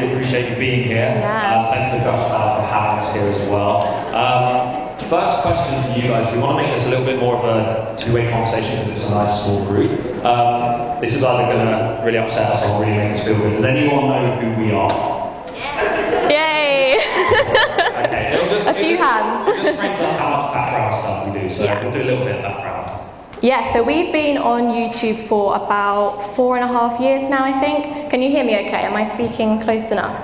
really appreciate you being here. Yeah. Thanks to Josh for having us here as well. First question for you guys. We want to make this a little bit more of a two-way conversation because it's a nice small group. This is either going to really upset us or really make us feel good. Does anyone know who we are? Yay! Okay, a few hands. We'll just frame up how much background stuff we do, so we'll do a little bit of background. Yeah, so we've been on YouTube for about 4.5 years now, I think. Can you hear me okay? Am I speaking close enough?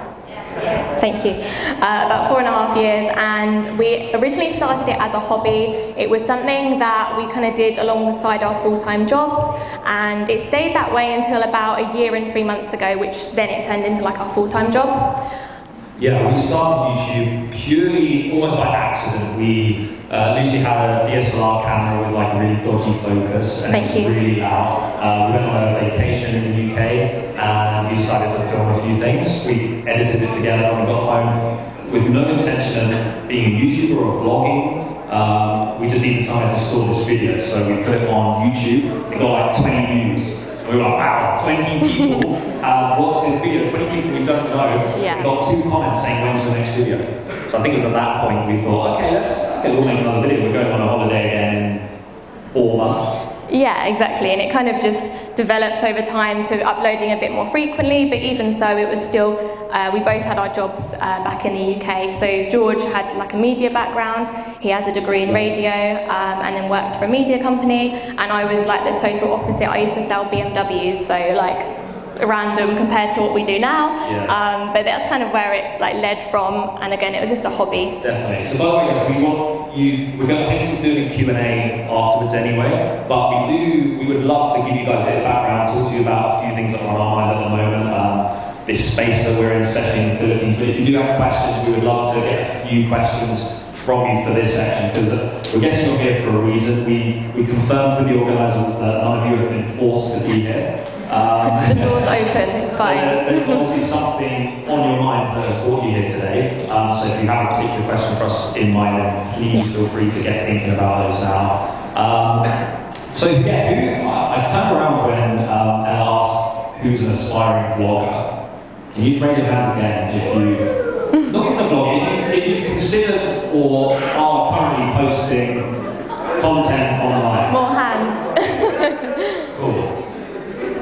Thank you. About 4.5 years, and we originally started it as a hobby. It was something that we kind of did alongside our full-time jobs, and it stayed that way until about 1 year and 3 months ago, which then it turned into like our full-time job. Yeah, we started YouTube purely, almost by accident. Lucy had a DSLR camera with like a really dodgy focus, and it was really loud. We went on a vacation in the UK, and we decided to film a few things. We edited it together, and we got home with no intention of being a YouTuber or vlogging. We just decided to store this video, so we put it on YouTube. It got like 20 views. We were like, wow, 20 people have watched this video, 20 people we don't know. Yeah. We got 2 comments saying, when's the next video? So I think it was at that point we thought, okay, we'll make another video. We're going on a holiday again in 4 months. Yeah, exactly, and it kind of just developed over time to uploading a bit more frequently, but even so it was still, we both had our jobs back in the UK. So George had like a media background, he has a degree in radio, and then worked for a media company, and I was like the total opposite. I used to sell BMWs, so like random compared to what we do now, but that's kind of where it like led from, and again it was just a hobby. Definitely. So by the way, we're going to do a Q&A afterwards anyway, but we would love to give you guys a bit of background, talk to you about a few things that are on our mind at the moment, this space that we're in, especially in the Philippines. But if you do have questions, we would love to get a few questions from you for this section, because we're guessing you're here for a reason. We confirmed with the organisers that none of you have been forced to be here. The door's open, it's fine. So there's obviously something on your mind that has brought you here today. So if you have a particular question for us in mind, then please feel free to get thinking about those now. So yeah, I turned around when and asked who's an aspiring vlogger. Can you raise your hands again if you, not even a vlogger, if you've considered or are currently posting content online? More hands. Cool.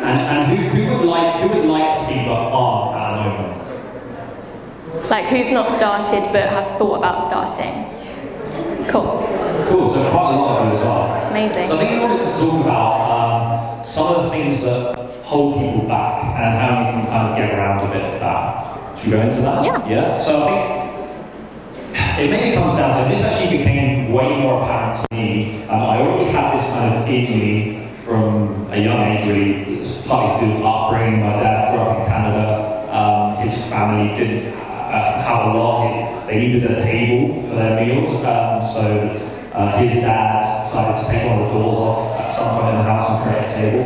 And who would like to be but aren't at the moment? Like who's not started but have thought about starting? Cool. Cool, so quite a lot of those are. Amazing. So I think we wanted to talk about some of the things that hold people back and how you can kind of get around a bit of that. Should we go into that? Yeah. Yeah? So I think it mainly comes down to, this actually became way more apparent to me. I already had this kind of in me from a young age, really. It's partly to do with upbringing. My dad grew up in Canada. His family didn't have a lot. They needed a table for their meals. So his dad decided to take one of the doors off at some point in the house and create a table.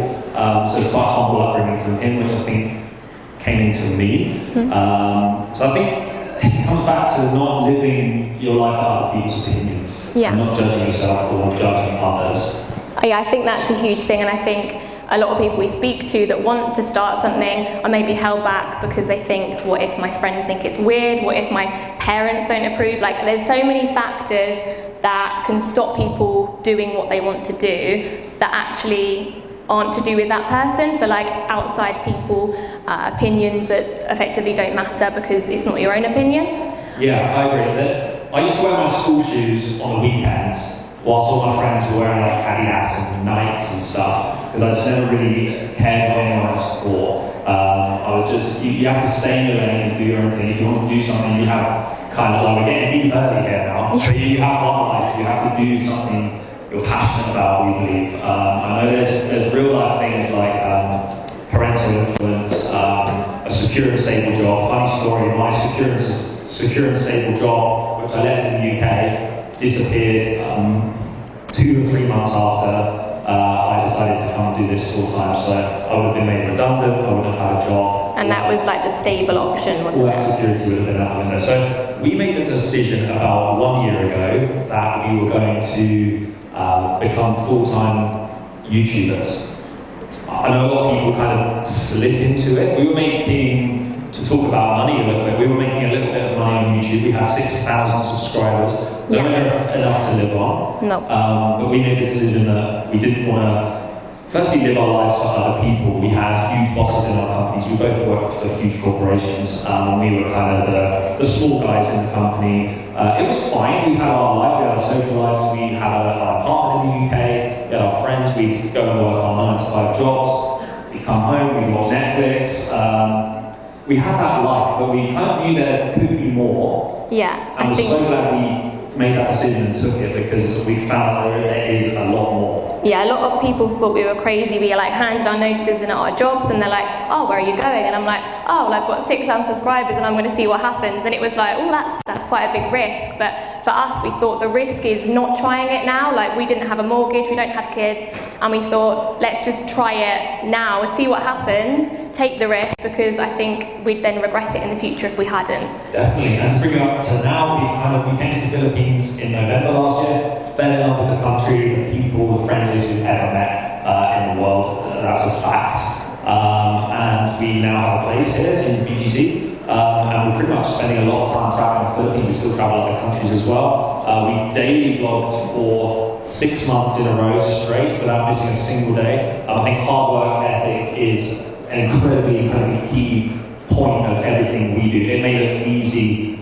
So it's quite a humble upbringing from him, which I think came into me. So I think it comes back to not living your life out of people's opinions. Yeah. And not judging yourself or judging others. Yeah, I think that's a huge thing, and I think a lot of people we speak to that want to start something are maybe held back because they think, what if my friends think it's weird? What if my parents don't approve? Like, there's so many factors that can stop people doing what they want to do that actually aren't to do with that person. So like outside people, opinions that effectively don't matter because it's not your own opinion. Yeah, I agree. I used to wear my school shoes on the weekends, whilst all my friends were wearing like Adidas and Nikes and stuff, because I just never really cared what anyone else thought. I would just, you have to stay in your lane and do your own thing. If you want to do something, you have kind of like, we're getting deep early here now, but you have one life, you have to do something you're passionate about, we believe. I know there's real life things like parental influence, a secure and stable job. Funny story, my secure and stable job, which I left in the UK, disappeared 2 or 3 months after I decided to come and do this full time. So I would have been made redundant, I would have had a job. And that was like the stable option, wasn't it? All that security would have been out the window. So we made the decision about 1 year ago that we were going to become full-time YouTubers. I know a lot of people kind of slip into it. We were making talk about money a little bit, we were making a little bit of money on YouTube. We had 6,000 subscribers. Yeah. Not enough to live on. No. But we made the decision that we didn't want to, firstly, live our lives for other people. We had huge bosses in our companies. We both worked for huge corporations. We were kind of the small guys in the company. It was fine. We had our life, we had our social lives. We had our apartment in the UK. We had our friends. We'd go and work our 9 to 5 jobs. We'd come home, we'd watch Netflix. We had that life, but we kind of knew there could be more. Yeah, And we're so glad we made that decision and took it, because we found that there is a lot more. Yeah, a lot of people thought we were crazy. We like handed our notices in at our jobs, and they're like, "Oh, where are you going?" And I'm like, "Oh, well, I've got 6,000 subscribers, and I'm going to see what happens." And it was like, "Oh, that's quite a big risk." But for us, we thought the risk is not trying it now. Like, we didn't have a mortgage, we don't have kids, and we thought, let's just try it now and see what happens. Take the risk, because I think we'd then regret it in the future if we hadn't. Definitely, and to bring it up to now, we came to the Philippines in November last year, fell in love with the country, the people, the friendliest we've ever met in the world. That's a fact. And we now have a place here in BGC, and we're pretty much spending a lot of time traveling the Philippines. We still travel other countries as well. We daily vlogged for 6 months in a row straight without missing a single day. I think hard work ethic is an incredibly key point of everything we do. It made it easy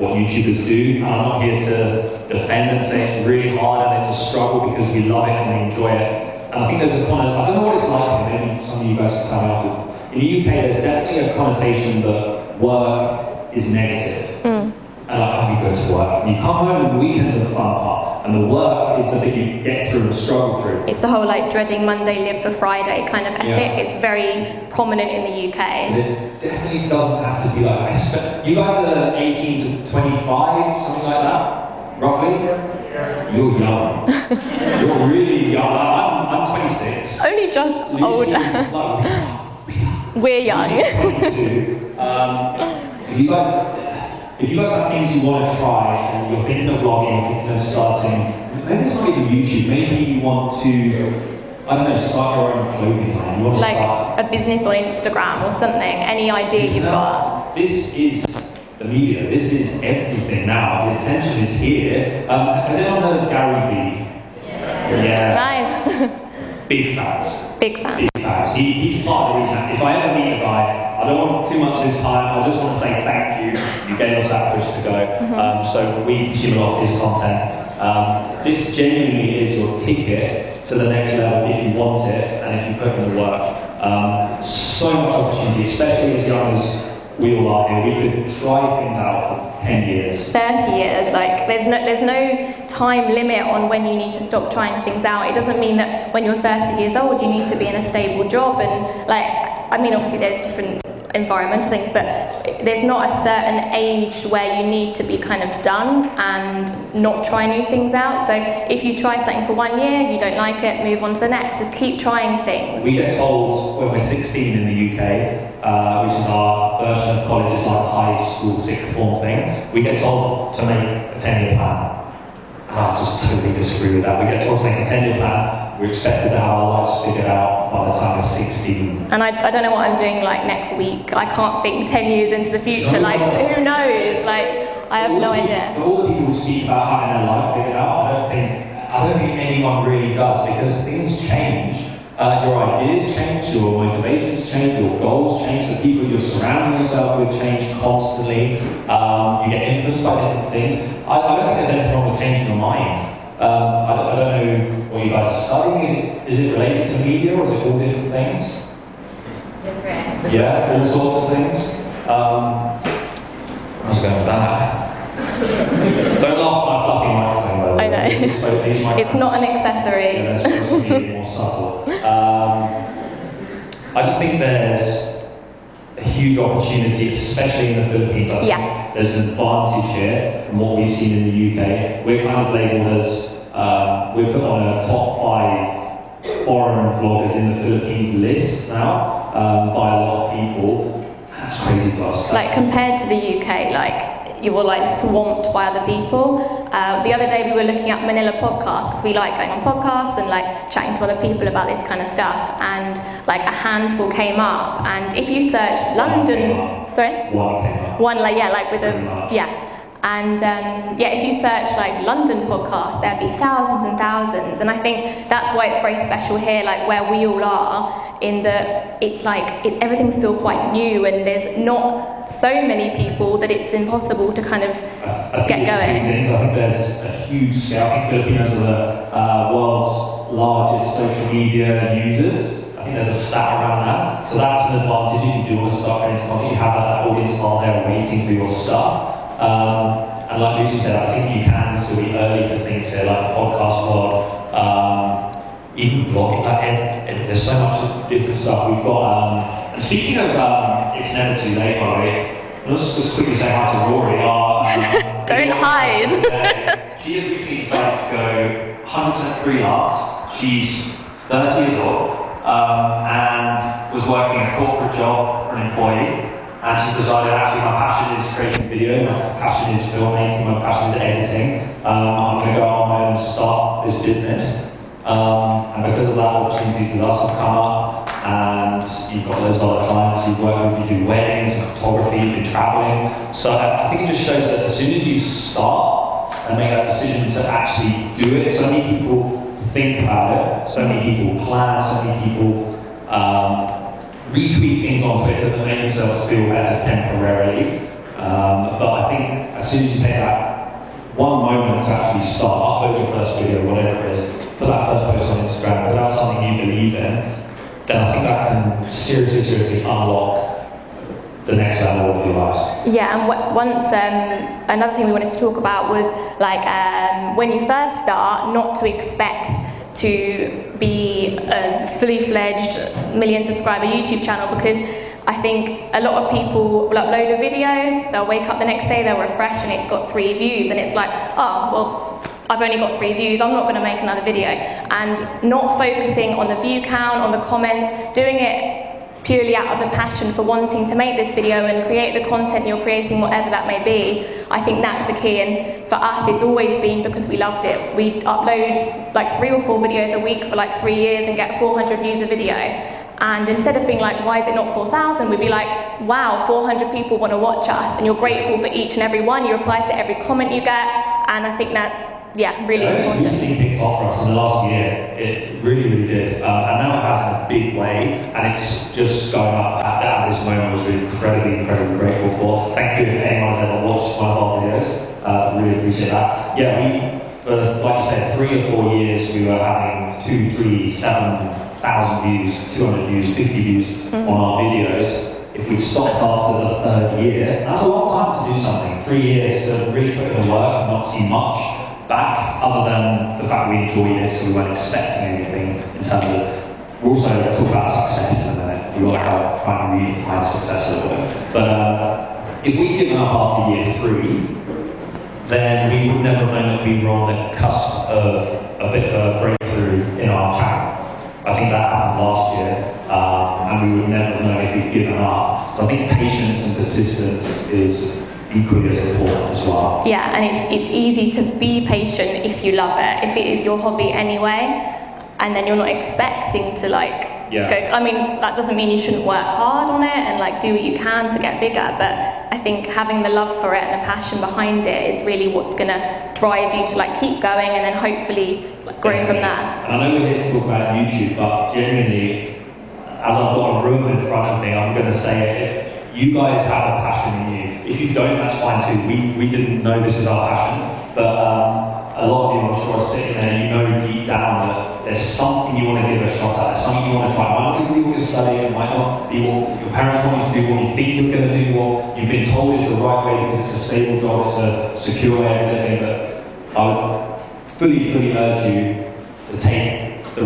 what YouTubers do. And I'm not here to defend and say it's really hard and it's a struggle, because we love it and we enjoy it. And I think there's a kind of, I don't know what it's like, maybe some of you guys can tell me after. In the UK, there's definitely a connotation that work is negative. And like, you go to work, and you come home and the weekends are the fun part, and the work is the bit you get through and struggle through. It's the whole like dreading Monday, live for Friday kind of ethic. Yeah. It's very prominent in the UK. And it definitely doesn't have to be like that. You guys are 18 to 25, something like that, roughly? Yeah. You're young. You're really young. I'm 26. Only just older. Like, We're young. 22. If you guys have things you want to try, and you're thinking of vlogging, thinking of starting, maybe it's not even YouTube, maybe you want to, I don't know, start your own clothing line. You want to Like start a business on Instagram or something, any idea you've got. This is the media, this is everything now. The attention is here. Has anyone heard of Gary Vee? Yes. Yeah. Nice. Big fans. Big fan. Big fans. He's part of the reason. If I ever meet a guy, I don't want too much of his time, I just want to say thank you. You gave us that push to go. So we consume a lot of his content. This genuinely is your ticket to the next level if you want it and if you put in the work. So much opportunity, especially as young as we all are here. We could try things out for 10 years. 30 years, like there's no time limit on when you need to stop trying things out. It doesn't mean that when you're 30 years old you need to be in a stable job, and like, I mean obviously there's different environmental things, but there's not a certain age where you need to be kind of done and not try new things out. So if you try something for 1 year, you don't like it, move on to the next. Just keep trying things. We get told when we're 16 in the UK, which is our version of college, is like a high school sixth form thing, we get told to make a 10-year plan. I just totally disagree with that. We get told to make a 10-year plan. We're expected to have our lives figured out by the time we're 16. And I don't know what I'm doing like next week. I can't think 10 years into the future. Like, who knows? Like, I have no idea. For all the people who speak about having their life figured out, I don't think anyone really does, because things change. Your ideas change, your motivations change, your goals change, the people you're surrounding yourself with change constantly. You get influenced by different things. I don't think there's anything wrong with changing your mind. I don't know what you guys are studying. Is it related to media, or is it all different things? Different. Yeah, all sorts of things. I was going with that. Don't laugh at my fluffy microphone, by the way. I know. It's not an accessory. Yeah, that's supposed to be more subtle. I just think there's a huge opportunity, especially in the Philippines. I think there's an advantage here from what we've seen in the UK. We're kind of labelled as, we're put on a top 5 foreign vloggers in the Philippines list now by a lot of people. That's crazy to us. Like compared to the UK, like you're like swamped by other people. The other day we were looking at Manila podcasts because we like going on podcasts and like chatting to other people about this kind of stuff, and like a handful came up, and if you search London, sorry? One came up. One, like, yeah, like with a, Pretty much. yeah. And yeah, if you search like London podcasts, there'd be thousands and thousands. And I think that's why it's very special here, like where we all are, in that it's like, everything's still quite new, and there's not so many people that it's impossible to kind of get going. I think there's a huge scale. I think Filipinos are the world's largest social media users. I think there's a stat around that. So that's an advantage if you do want to start getting into content. You have that audience file there waiting for your stuff. And like Lucy said, I think you can still be early to things here, like a podcast vlog, even vlogging. Like, there's so much different stuff. We've got, and speaking of, it's never too late, by the way, let's just quickly say hi to Rory. Don't hide. She has recently decided to go 100% freelance. She's 30 years old, and was working a corporate job for an employee. And she decided, actually, my passion is creating video, my passion is filmmaking, my passion is editing. I'm going to go on and start this business. And because of that, opportunities with us have come up, and you've got those other clients you work with, you do weddings, photography, you've been traveling. So I think it just shows that as soon as you start and make that decision to actually do it, so many people think about it, so many people plan, so many people retweet things on Twitter that make themselves feel better temporarily. But I think as soon as you take that one moment to actually start, upload your first video, whatever it is, put that first post on Instagram, put out something you believe in, then I think that can seriously unlock the next level of your life. Yeah, and once, another thing we wanted to talk about was like when you first start, not to expect to be a fully fledged million subscriber YouTube channel, because I think a lot of people will upload a video, they'll wake up the next day, they'll refresh and it's got 3 views, and it's like, oh, well, I've only got 3 views, I'm not going to make another video. And not focusing on the view count, on the comments, doing it purely out of the passion for wanting to make this video and create the content you're creating, whatever that may be. I think that's the key, and for us it's always been because we loved it. We'd upload like 3 or 4 videos a week for like 3 years and get 400 views a video. And instead of being like, why is it not 4,000? We'd be like, wow, 400 people want to watch us, and you're grateful for each and every one. You reply to every comment you get, and I think that's, yeah, really important. It's kicked off for us in the last year. It really did. And now it has in a big way, and it's just going up at this moment, which we're incredibly grateful for. Thank you if anyone's ever watched one of our videos. Really appreciate that. Yeah, for, like you said, 3 or 4 years, we were having 2, 3, 7,000 views, 200 views, 50 views on our videos. If we'd stopped after the 3rd year, that's a long time to do something. 3 years to really put in the work and not see much back, other than the fact we enjoyed it, so we weren't expecting anything in terms of. We're also going to talk about success in a minute. We want to try and redefine success a little bit. But if we'd given up after year 3, then we would never have known that we were on the cusp of a bit of a breakthrough in our channel. I think that happened last year, and we would never know if we'd given up. So I think patience and persistence is equally as important as well. Yeah, and it's easy to be patient if you love it, if it is your hobby anyway, and then you're not expecting to like go. I mean, that doesn't mean you shouldn't work hard on it and like do what you can to get bigger, but I think having the love for it and the passion behind it is really what's going to drive you to like keep going and then hopefully like, grow from there. And I know we're here to talk about YouTube, but genuinely, as I've got a room in front of me, I'm going to say it. If you guys have a passion in you, if you don't, that's fine too. We didn't know this is our passion, but a lot of you, I'm sure, are sitting there and you know deep down that there's something you want to give a shot at, there's something you want to try. It might not be what you're studying, it might not be what your parents want you to do, what you think you're going to do, what you've been told is the right way because it's a stable job, it's a secure way of living, but I would fully urge you to take the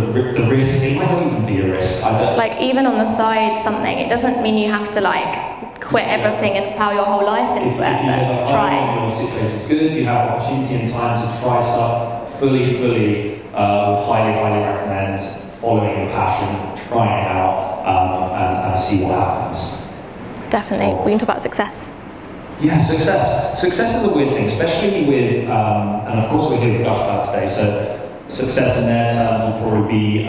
risk. It might not even be a risk. Like even on the side something, it doesn't mean you have to like quit everything and plough your whole life into it, but try. Your situation's good, you have opportunity and time to try stuff, fully would highly recommend following your passion, trying it out, and see what happens. Definitely. We can talk about success. Yeah, success. Success is a weird thing, especially with, and of course we're here with Gush Cloud today, so success in their terms will probably be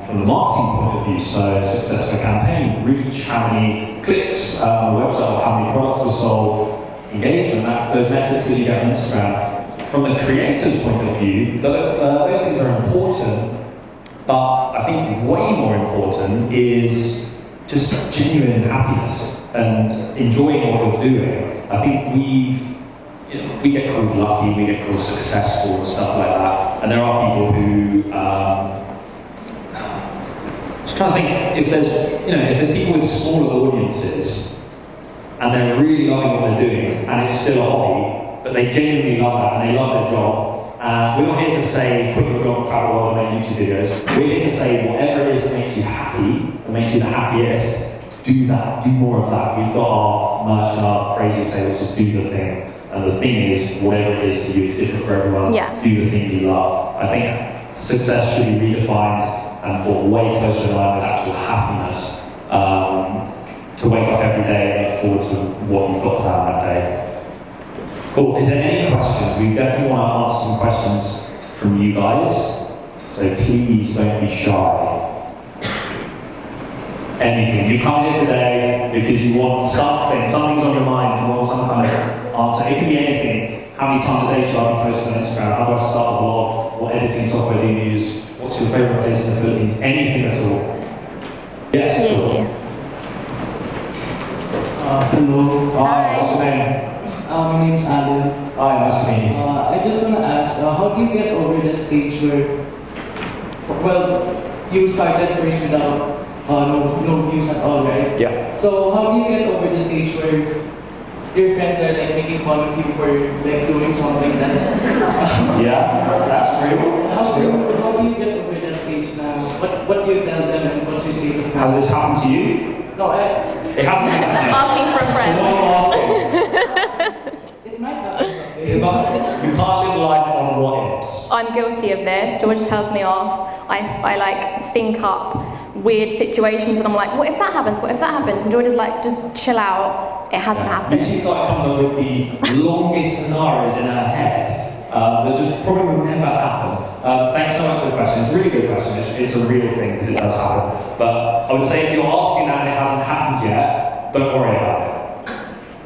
from the marketing point of view, so success of a campaign, reach, how many clicks on the website, or how many products were sold, engagement, those metrics that you get on Instagram. From the creator's point of view, those things are important, but I think way more important is just genuine happiness and enjoying what we're doing. I think we get called lucky, we get called successful and stuff like that, and there are people who just trying to think if there's people with smaller audiences and they're really loving what they're doing and it's still a hobby, but they genuinely love that and they love their job. We're not here to say quit your job, travel world, and make YouTube videos. We're here to say whatever it is that makes you happy, that makes you the happiest, do that, do more of that. We've got our merch and our phrase we say, which is do the thing. And the thing is, whatever it is for you, it's different for everyone. Yeah. Do the thing you love. I think success should be redefined and brought way closer in line with actual happiness. To wake up every day and look forward to what you've got planned that day. Cool. Is there any questions? We definitely want to answer some questions from you guys. So please don't be shy. Anything. You come here today because you want something's on your mind, you want some kind of answer. It can be anything. How many times a day should I be posting on Instagram? How do I start a vlog? What editing software do you use? What's your favourite place in the Philippines? Anything at all. Yes? Yeah. Cool. Hello. Hi, what's your name? My name is Alan. Hi, nice to meet you. I just want to ask, how do you get over that stage where, well, you started first without no views at all, right? Yeah. So how do you get over the stage where your friends are like making fun of you for like doing something that's Yeah, that's real. how do you get over that stage now? What do you tell them and what's your state of mind? Has this happened to you? No, It hasn't happened to you. Asking for a friend. So why are you asking? it might happen someday. You can't live life on what ifs. I'm guilty of this. George tells me off. I like think up weird situations and I'm like, what if that happens? What if that happens? And George is like, just chill out. It hasn't happened. You seem like comes up with the longest scenarios in her head that just probably will never happen. Thanks so much for the question. It's a really good question. It's a real thing because it does happen. But I would say if you're asking that and it hasn't happened yet, don't worry about it.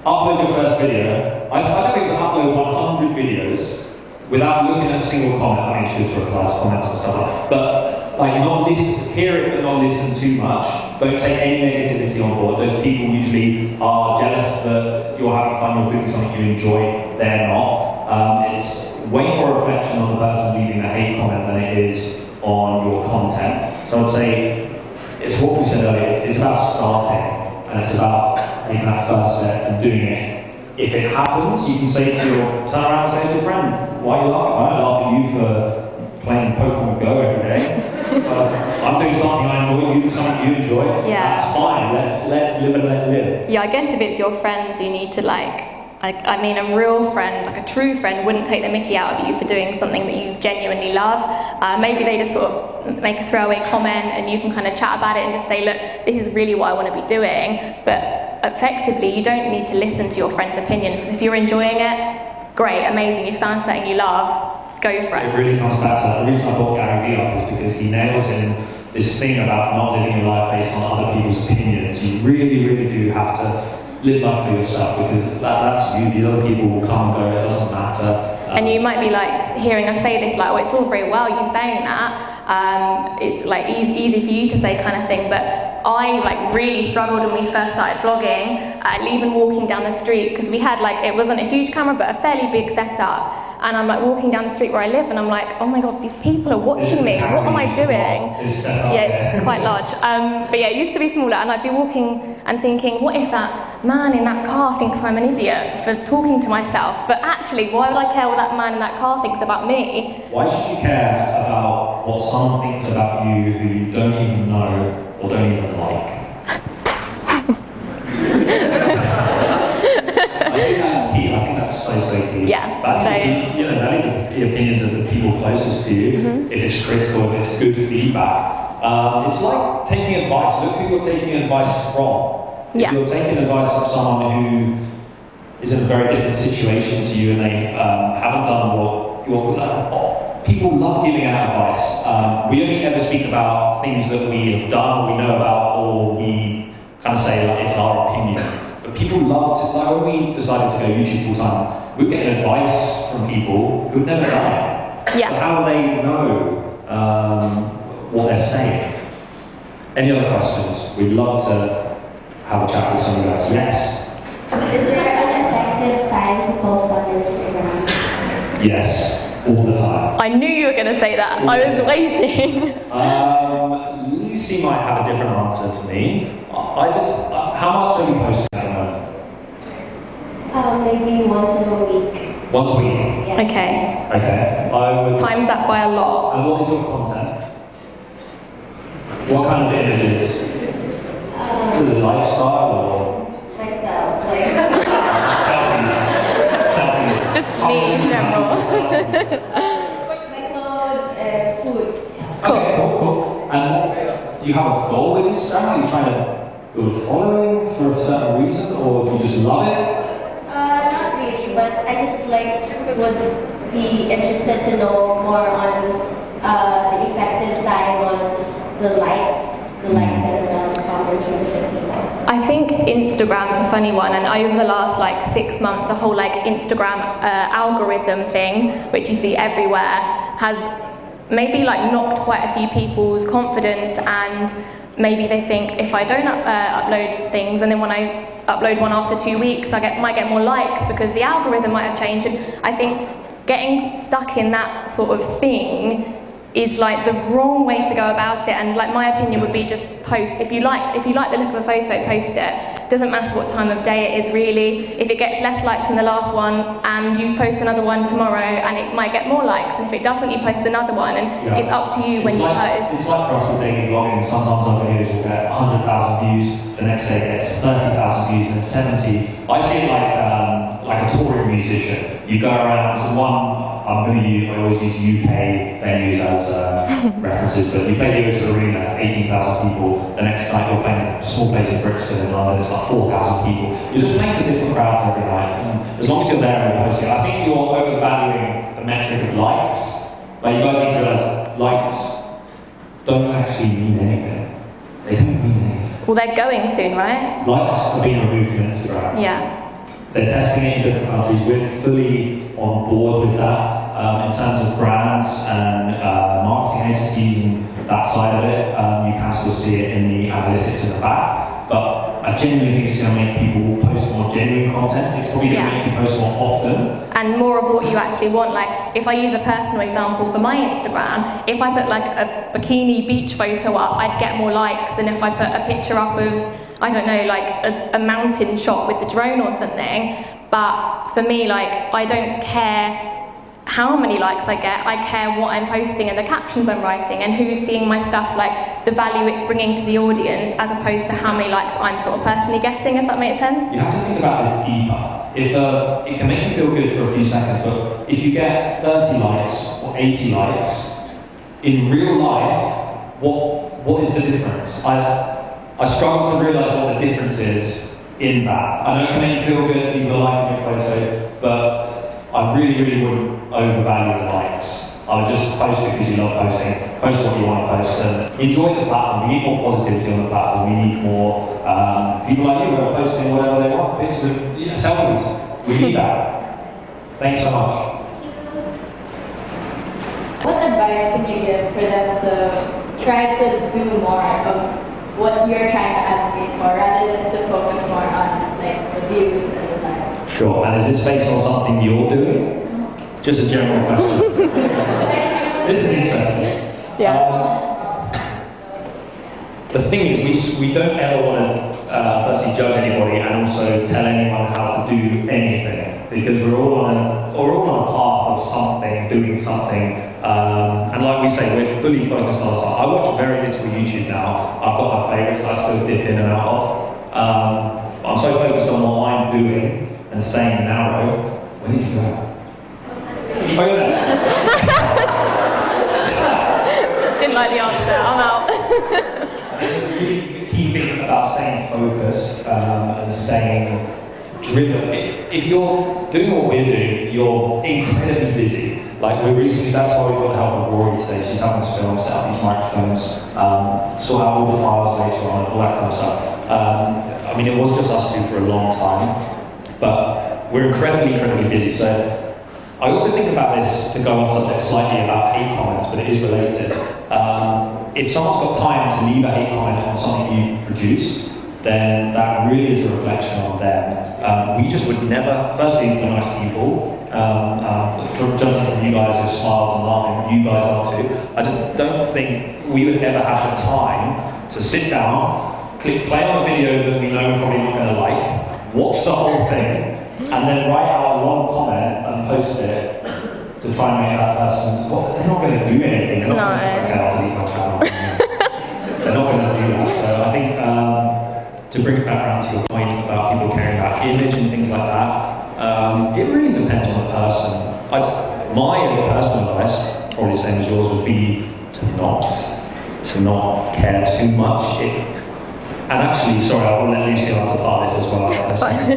Upload your first video. I don't think to upload 100 videos without looking at a single comment. I mean, to reply to comments and stuff like that. But like, not listen, hear it but not listen too much. Don't take any negativity on board. Those people usually are jealous that you're having fun, you're doing something you enjoy. They're not. It's way more reflection on the person leaving the hate comment than it is on your content. So I would say it's what we said earlier. It's about starting and it's about making that first step and doing it. If it happens, you can say to turn around and say to your friend, why are you laughing? I don't laugh at you for playing Pokemon Go every day. I'm doing something I enjoy, you do something you enjoy. Yeah. That's fine. Let's live and let live. Yeah, I guess if it's your friends, you need to I mean, a real friend, like a true friend, wouldn't take the mickey out of you for doing something that you genuinely love. Maybe they just sort of make a throwaway comment and you can kind of chat about it and just say, look, this is really what I want to be doing. But effectively, you don't need to listen to your friends' opinions because if you're enjoying it, great, amazing, you found something you love, go for It it. really comes back to that. The reason I brought Gary Vee up is because he nails in this thing about not living your life based on other people's opinions. You really, really do have to live life for yourself because that's you. The other people will come and go, it doesn't matter. And you might be like hearing us say this, like, oh, it's all very well you saying that. It's like easy for you to say kind of thing, but I like really struggled when we first started vlogging, even walking down the street, because we had like, it wasn't a huge camera, but a fairly big setup. And I'm like walking down the street where I live and I'm like, oh my God, these people are watching me. What am I doing? Yeah, it's quite large. But yeah, it used to be smaller and I'd be walking and thinking, what if that man in that car thinks I'm an idiot for talking to myself? But actually, why would I care what that man in that car thinks about me? Why should you care about what someone thinks about you who you don't even know or don't even like? I think that's key. I think that's so key. Yeah, Value the opinions of the people closest to you. If it's critical, if it's good feedback. It's like taking advice. Look who you're taking advice from. If Yeah. you're taking advice from someone who is in a very different situation to you, and they haven't done what people love giving out advice. We only ever speak about things that we have done, or we know about, or we kind of say like it's our opinion. But people love to, like when we decided to go YouTube full time, we were getting advice from people who'd never done it. Yeah. So how do they know what they're saying? Any other questions? We'd love to have a chat with some of you guys. Yes? Is there an effective time to post on Instagram? Yes, all the time. I knew you were going to say that. I was waiting. Lucy might have a different answer to me. I just, how much are you posting at the moment? Maybe once in a week. Once a week? Yeah. Okay. Okay. I would. Times that by a lot. And what is your content? What kind of images? Is it lifestyle or? Myself, like. Selfies. Just me in general. My clothes and food. Okay, cool. And do you have a goal with Instagram? Are you trying to build a following for a certain reason, or do you just love it? Not really, but I just would be interested to know more on the effective time on the likes and the comments from different people. I think Instagram's a funny one, and over the last like 6 months, the whole like Instagram algorithm thing, which you see everywhere, has maybe like knocked quite a few people's confidence, and maybe they think if I don't upload things, and then when I upload one after 2 weeks, I might get more likes because the algorithm might have changed. And I think getting stuck in that sort of thing is like the wrong way to go about it. And like my opinion would be just post. If you like the look of a photo, post it. Doesn't matter what time of day it is really. If it gets less likes than the last one and you post another one tomorrow and it might get more likes, and if it doesn't, you post another one, and it's up to you when you post. It's like for us with daily vlogging. Sometimes our videos will get 100,000 views, the next day it gets 30,000 views, and 70. I see it like a touring musician. You go around to one. I always use UK venues as references, but you play the O2 Arena, 18,000 people. The next night you're playing a small place in Brixton in London, it's like 4,000 people. You're just playing to different crowds every night. And as long as you're there and you're posting, I think you're overvaluing the metric of likes. Like you guys need to realize likes don't actually mean anything. They don't mean anything. Well, they're going soon, right? Likes are being removed from Instagram. Yeah. They're testing it in different countries. We're fully on board with that. In terms of brands and marketing agencies and that side of it, you can still see it in the analytics in the back. But I genuinely think it's going to make people post more genuine content. It's probably going to make you post more often. And more of what you actually want. Like, if I use a personal example for my Instagram, if I put like a bikini beach photo up, I'd get more likes than if I put a picture up of, I don't know, like a mountain shot with the drone or something. But for me, like, I don't care how many likes I get. I care what I'm posting and the captions I'm writing and who's seeing my stuff, like the value it's bringing to the audience, as opposed to how many likes I'm sort of personally getting, if that makes sense. You have to think about this deeper. If it can make you feel good for a few seconds, but if you get 30 likes or 80 likes, in real life, what is the difference? I struggle to realise what the difference is in that. I know it can make you feel good, people are liking your photo, but I really wouldn't overvalue the likes. I would just post it because you love posting. Post what you want to post and enjoy the platform. We need more positivity on the platform. We need more people like you who are posting whatever they want. Pictures of selfies. We need that. Thanks so much. What advice can you give for them to try to do more of what you're trying to advocate for, rather than to focus more on like the views as a type? Sure, and is this based on something you're doing? Just a general question. This is interesting. Yeah. The thing is, we don't ever want to firstly judge anybody and also tell anyone how to do anything, because we're all on a path of something, doing something. And like we say, we're fully focused on ourselves. I watch very little YouTube now. I've got my favourites I still dip in and out of. I'm so focused on what I'm doing and staying narrow. Where did you go? Oh, you're there. Didn't like the answer, I'm out. I think it's a really key thing about staying focused and staying driven. If you're doing what we're doing, you're incredibly busy. Like we recently, that's why we've got the help of Rory today. She's helping us film, set up these microphones, sort out all the files later on, all that kind of stuff. I mean, it was just us two for a long time, but we're incredibly busy. So I also think about this, to go off subject slightly, about hate comments, but it is related. If someone's got time to leave a hate comment on something you've produced, then that really is a reflection on them. We just would never, firstly, we're nice people. Judging from you guys who smiles and laughing, you guys are too. I just don't think we would ever have the time to sit down, click play on a video that we know we're probably not going to like, watch the whole thing, and then write out one comment and post it to try and make that person, well, they're not going to do anything. They're not going to, okay, I'll delete my channel. They're not going to do that. So I think to bring it back around to your point about people caring about image and things like that, it really depends on the person. My personal advice, probably the same as yours, would be to not care too much. And actually, sorry, I will let Lucy answer part of this as well. That's fine.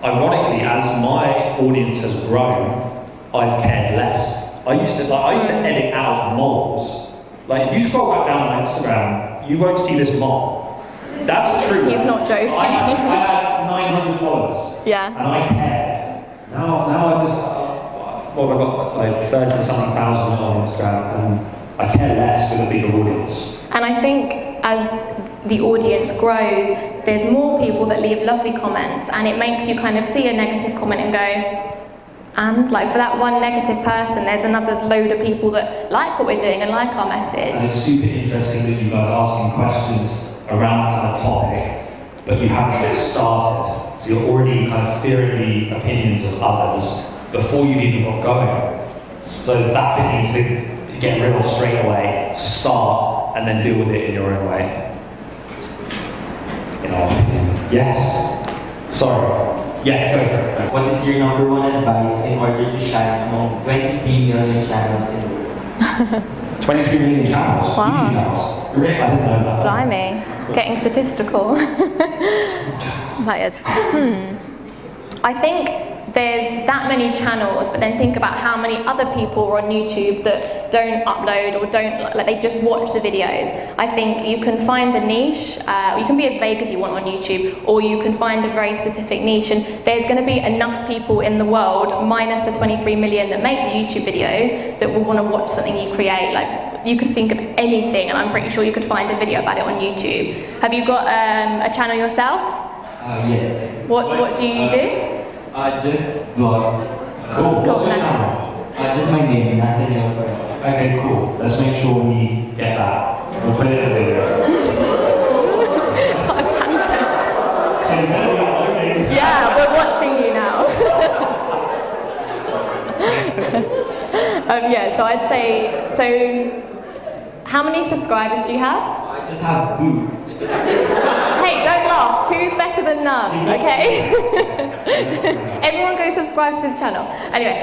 Ironically, as my audience has grown, I've cared less. I used to edit out moles. Like if you scroll back down on Instagram, you won't see this mole. That's true. He's not joking. I had 900 followers. Yeah. And I cared. Now I just, I've got like 30-something thousand on Instagram, and I care less with a bigger audience. And I think as the audience grows, there's more people that leave lovely comments, and it makes you kind of see a negative comment and go, and like for that one negative person, there's another load of people that like what we're doing and like our message. And it's super interesting that you guys are asking questions around that kind of topic, but you haven't yet started. So you're already kind of fearing the opinions of others before you've even got going. So that bit needs to get rid of straight away, start, and then deal with it in your own way. In our opinion. Yes. Sorry. Yeah, go for it. What is your number one advice in order to shine among 23 million channels in the world? 23 million channels? Wow. YouTube channels. Really? I didn't know that. Blimey, getting statistical. That is. I think there's that many channels, but then think about how many other people are on YouTube that don't upload or don't, like they just watch the videos. I think you can find a niche, you can be as vague as you want on YouTube, or you can find a very specific niche, and there's going to be enough people in the world, minus the 23 million that make the YouTube videos, that will want to watch something you create. Like, you could think of anything, and I'm pretty sure you could find a video about it on YouTube. Have you got a channel yourself? Yes. What do you do? Just vlogs. Cool. What's Cool. your channel? Just my name, ATENEO de Manila. Okay, cool. Let's make sure we get that. We'll put it in the video. So then we're looking. Yeah, we're watching you now. Yeah, so I'd say, so how many subscribers do you have? I just have 2. Hey, don't laugh. 2's better than none, okay? Everyone go subscribe to his channel. Anyway,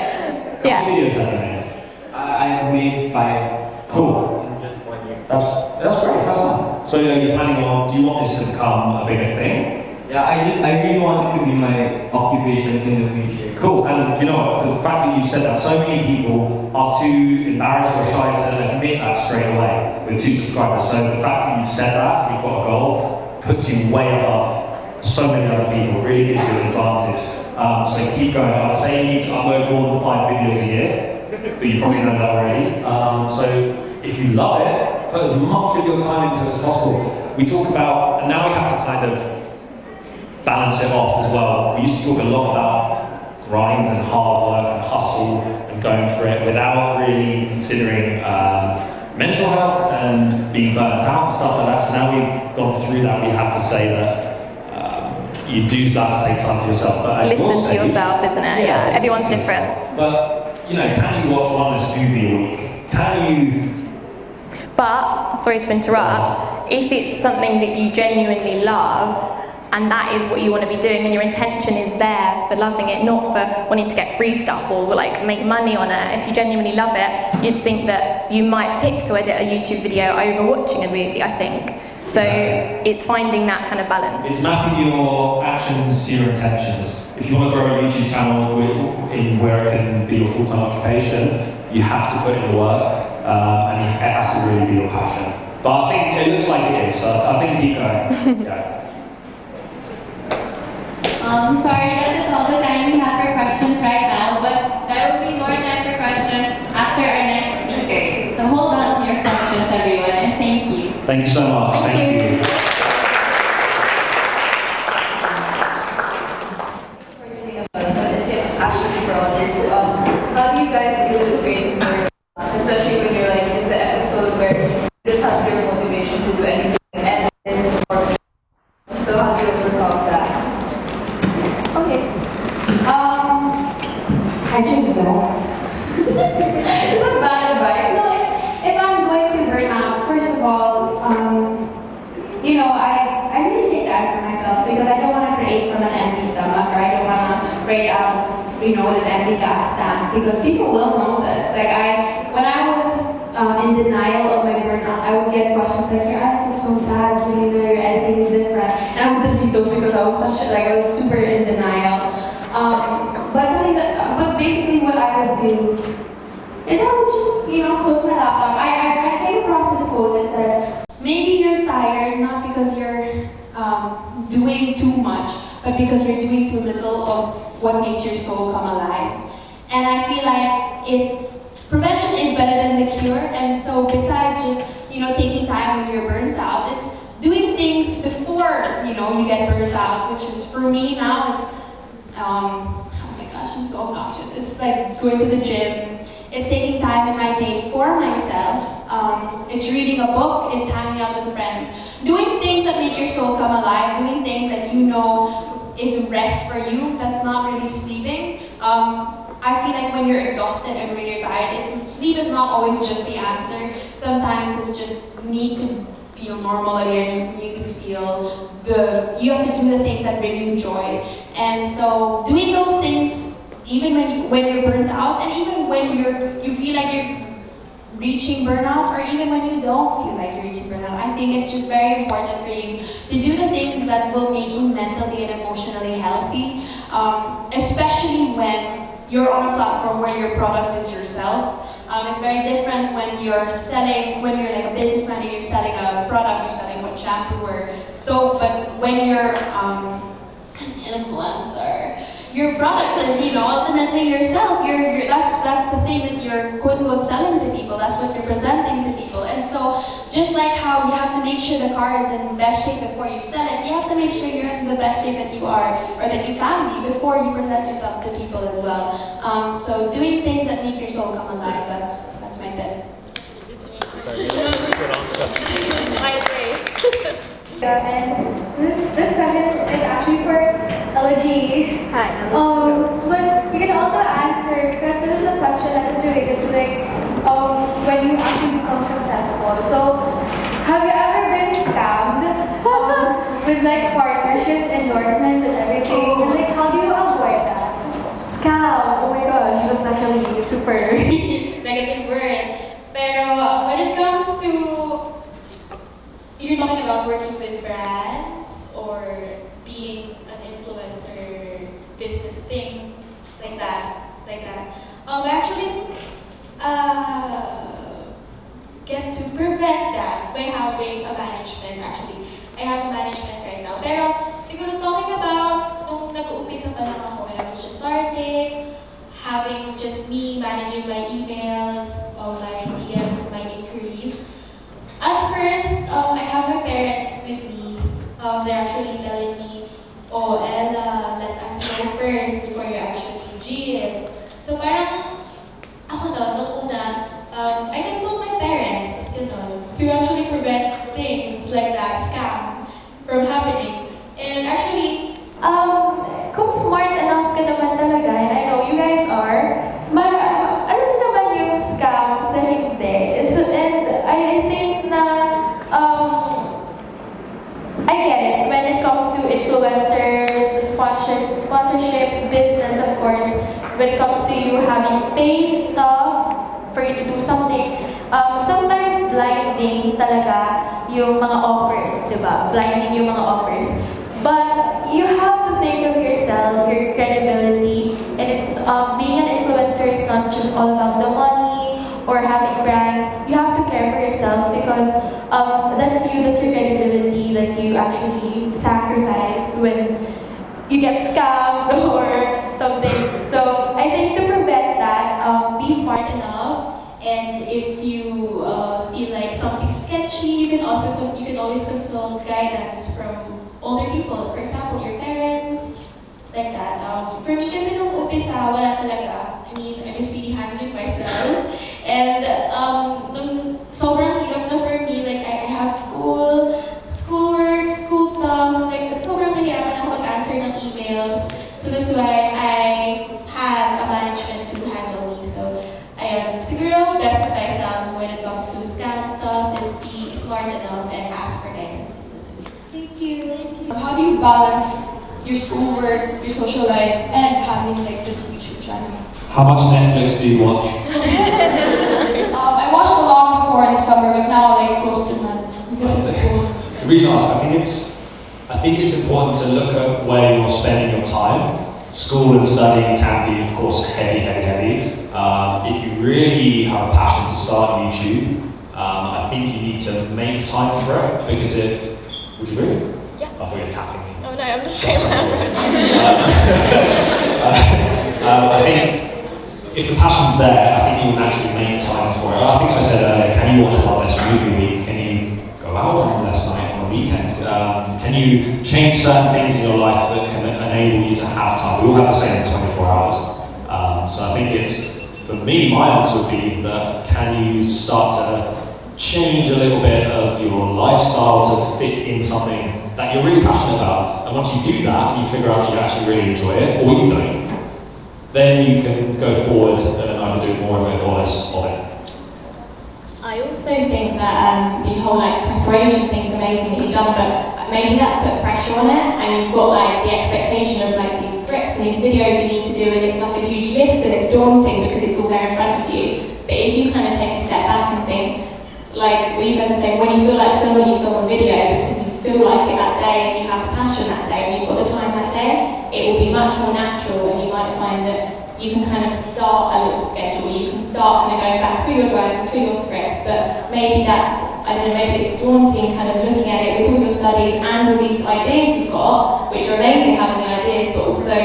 How yeah. many videos have you made? I have made 5. Cool. In just 1 year. That's great. That's fun. So you're planning on? Do you want this to become a bigger thing? Yeah, I really want it to be my occupation in the future. Cool. And you know what? The fact that you said that, so many people are too embarrassed or shy to admit that straight away with 2 subscribers. So the fact that you said that, you've got a goal, puts you way above so many other people. Really gives you an advantage. So keep going. I'd say you need to upload more than 5 videos a year, but you probably know that already. So if you love it, put as much of your time into it as possible. We talk about, and now we have to kind of balance it off as well. We used to talk a lot about grind and hard work and hustle and going for it without really considering mental health and being burnt out and stuff like that. So now we've gone through that, we have to say that you do start to take time for yourself. But Listen to yourself, isn't it? Yeah, everyone's different. But, you know, can you watch one movie a week? Can you... But, sorry to interrupt, if it's something that you genuinely love, and that is what you want to be doing, and your intention is there for loving it, not for wanting to get free stuff or like make money on it. If you genuinely love it, you'd think that you might pick to edit a YouTube video over watching a movie, I think. So it's finding that kind of balance. It's mapping your actions to your intentions. If you want to grow a YouTube channel in where it can be your full-time occupation, you have to put in the work, and it has to really be your passion. But I think it looks like it is, so I think keep going. Yeah. Sorry, that is all the time we have for questions right now, but there will be more time for questions after our next speaker. So hold on to your questions, everyone, and thank you. Thank you so much. Thank you. How do you guys deal with creating burnout, especially when you're like in the episode where this has your motivation to do anything and then so how do you overcome that? Okay. I just don't. This is bad advice. No, if I'm going to burn out, first of all, you know, I really take time for myself because I don't want to create from an empty stomach, or I don't want to break out, you know, with an empty gas tank, because people will notice. Like when I was in denial of my burnout, I would get questions like, "Your eyes are so sad, you know, your editing is different," and I would delete those because I was super in denial. But basically what I would do is I would just, you know, close my laptop. I came across this quote that said, maybe you're tired not because you're doing too much, but because you're doing too little of what makes your soul come alive. And I feel like prevention is better than the cure, and so besides just, you know, taking time when you're burnt out, it's doing things before, you know, you get burnt out, which is, for me now, it's oh my gosh, I'm so obnoxious. It's like going to the gym, it's taking time in my day for myself, it's reading a book, it's hanging out with friends, doing things that make your soul come alive, doing things that you know is rest for you, that's not really sleeping. I feel like when you're exhausted and when you're tired, sleep is not always just the answer. Sometimes it's just, you need to feel normal again, you need to feel you have to do the things that bring you joy. And so doing those things, even when you're burnt out, and even when you feel like you're reaching burnout, or even when you don't feel like you're reaching burnout, I think it's just very important for you to do the things that will make you mentally and emotionally healthy, especially when you're on a platform where your product is yourself. It's very different when you're like a businessman and you're selling a product, you're selling what, shampoo or soap, but when you're an influencer, your product is, you know, ultimately yourself. That's the thing that you're quote unquote selling to people. That's what you're presenting to people. And so, just like how you have to make sure the car is in best shape before you sell it, you have to make sure you're in the best shape that you are, or that you can be, before you present yourself to people as well. So doing things that make your soul come alive. That's my tip. And this question is actually for LG. Hi. But you can also answer, because this is a question that is related to like when you actually become successful. So have you ever been scammed with like partnerships, endorsements, and everything? And like how do you avoid that? Scam! Oh my gosh, that's actually super negative word. Pero when it comes to, you're talking about working with brands or being an influencer business thing like that. Actually get to prevent that by having a management. Actually, I have a management right now. Pero siguro talking about nung nag-uumpisa pa lang ako when I was just starting, having just me managing my emails, all my DMs, my inquiries. At first, I have my parents with me. They're actually telling me, "Oh, Ella, let us know first before you actually GL." So parang ako nung una, I consult my parents, you know, to actually prevent things like that scam from happening. And actually, kung smart enough ka naman talaga, and I know you guys are, ano naman yung scam sa hindi? And I think na, I get it, when it comes to influencers, sponsorships, business, of course, when it comes to you having paid stuff for you to do something, sometimes blinding talaga yung mga offers, di ba? Blinding yung mga offers. But you have to think of yourself, your credibility, and it's being an influencer is not just all about the money or having brands. You have to care for yourself because that's your credibility that you actually sacrifice when you get scammed or something. So I think to prevent that, be smart enough, and if you feel like something's sketchy, you can always consult guidance from older people. For example, your parents, like that. For me, kasi nung umpisa, wala talaga. I mean, I was really handling myself, and nung sobrang hirap na for me, like I have schoolwork, school stuff, like sobrang nahirapan ako mag-answer ng emails. So that's why I had a management to handle me. So siguro best advice when it comes to scam stuff is be smart enough and ask for guidance. Thank you. How do you balance your schoolwork, your social life, and having like this YouTube channel? How much Netflix do you watch? I watched a lot before in the summer, but now like close to none because of school. The reason I ask, I think it's important to look at where you're spending your time. School and studying can be, of course, heavy. If you really have a passion to start YouTube, I think you need to make time for it, because would you agree? Yeah. I thought you were tapping me. Oh no, I'm just kidding. I think if the passion's there, I think you will naturally make time for it. I think I said earlier, can you watch one less movie week? Can you go out one less night on the weekend? Can you change certain things in your life that can enable you to have time? We all have the same 24 hours. So I think for me, my answer would be that can you start to change a little bit of your lifestyle to fit in something that you're really passionate about, and once you do that and you figure out that you actually really enjoy it, or you don't, then you can go forward and either do more of it or less of it. I also think that the whole preparation thing's amazing that you've done, but maybe that's put pressure on it, and you've got the expectation of these scripts and these videos you need to do, and it's a huge list and it's daunting because it's all there in front of you. But if you kind of take a step back and think, like what you guys are saying, when you feel like filming, you film a video because you feel like it that day and you have the passion that day and you've got the time that day, it will be much more natural, and you might find that you can kind of start a little schedule, you can start kind of going back through your drive and through your scripts, but maybe maybe it's daunting kind of looking at it with all your studies and all these ideas you've got, which are amazing having the ideas, but also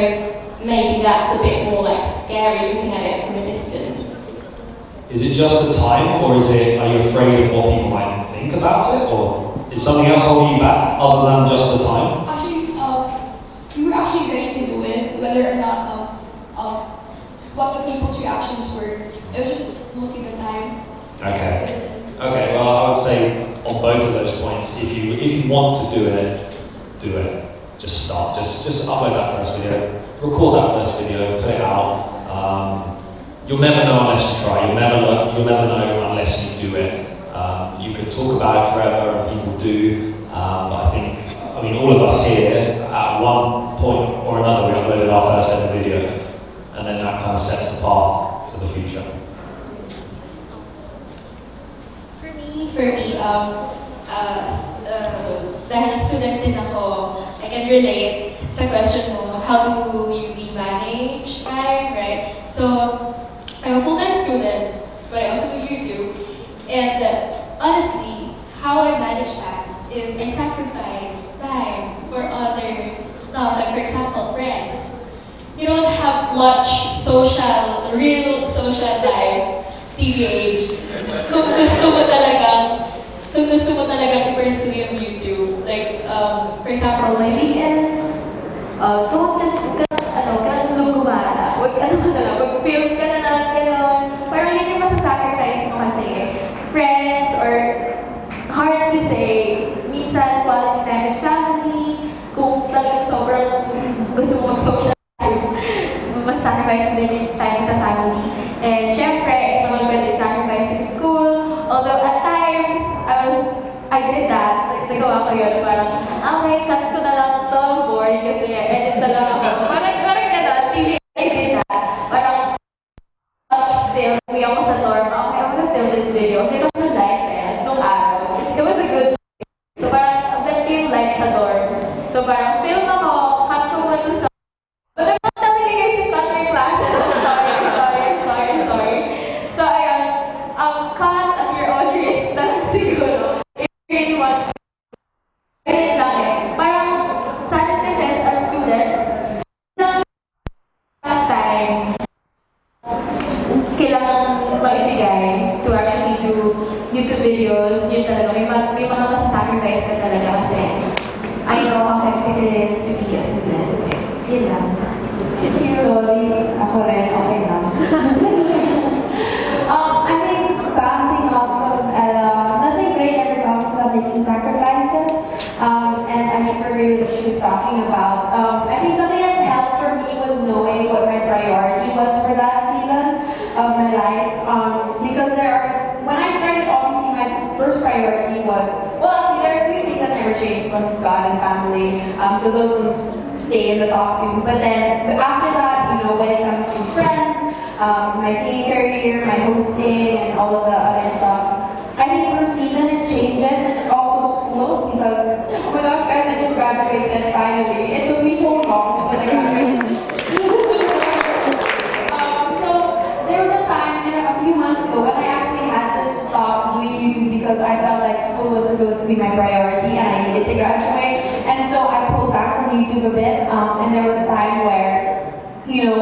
maybe that's a bit more scary looking at it from a distance. Is it just the time, or are you afraid of what people might think about it, or is something else holding you back other than just the time? Actually, we were actually ready to do it, whether or not what the people's reactions were. It was just mostly the time. Okay. Well, I would say on both of those points, if you want to do it. Just start. Just upload that first video, record that first video, put it out. You'll never know unless you try. You'll never know unless you do it. You can talk about it forever, and people do. But I mean, all of us here, at one point or another, we uploaded our first ever video, and then that kind of sets the path for the future. For me, dahil student din ako, I can relate sa question mo, how do you manage time, right? So, I'm a full-time student, but I also do YouTube. And honestly, how I manage that is I sacrifice time for other stuff, like for example, friends. You don't have much real social life, TBH. Kung gusto mo talagang i-pursue yung YouTube. Like, for example, my weekends, don't just, kaluluwa na. Mag-film ka na lang, gano'n. Parang yun yung masasacrifice mo kasi. Friends, or hard to say, minsan quality time with family, kung talagang sobrang gusto mo mag-social life, masasacrifice din yung time sa family. And syempre, ito naman pwede sacrifice in school, although at times, I did that. Like, nagawa ko yun, parang, okay, cut ko na lang ito, boring kasi, edit na lang ako. Parang gano'n, I did that. Parang, film, uwi ako sa dorm, okay, I wanna film this video. Okay, time kailangan maibigay to actually do YouTube videos, yun talaga, may mga sacrifice ka talaga kasi I know how hectic it is to be a student. Yun lang. Sorry, ako rin, okay lang. I think bouncing off of nothing great ever comes from making sacrifices. And I super agree with what she was talking about. I think something that helped for me was knowing what my priority was for that season of my life. Because when I started, obviously my first priority was, well, there are a few things that never changed. One is God and family. So those ones stay in the top two. But after that, you know, when it comes to friends, my singing career, my hosting, and all of the other stuff, I think per season it changes, and also school, because, oh my gosh guys, I just graduated finally. It took me so long for the graduation. So there was a time, a few months ago, when I actually had to stop doing YouTube because I felt like school was supposed to be my priority and I needed to graduate. And so I pulled back from YouTube a bit, and there was a time where, you know,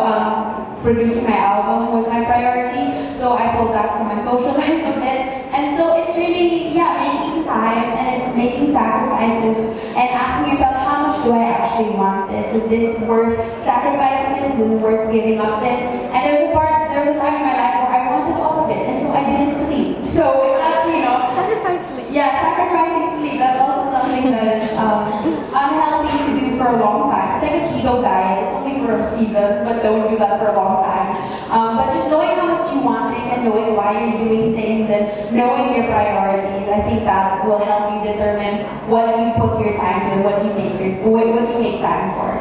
producing my album was my priority, so I pulled back from my social life a bit. And so it's really, making time, and it's making sacrifices, and asking yourself, how much do I actually want this? Is this worth sacrificing this? Is it worth giving up this? And there was a time in my life where I wanted all of it, and so I didn't sleep. So that's, you know, sacrificing sleep, that's also something that is unhealthy to do for a long time. It's like a keto diet, it's only for a season, but don't do that for a long time. But just knowing how much you want things and knowing why you're doing things and knowing your priorities, I think that will help you determine what you put your time to, what you make time for.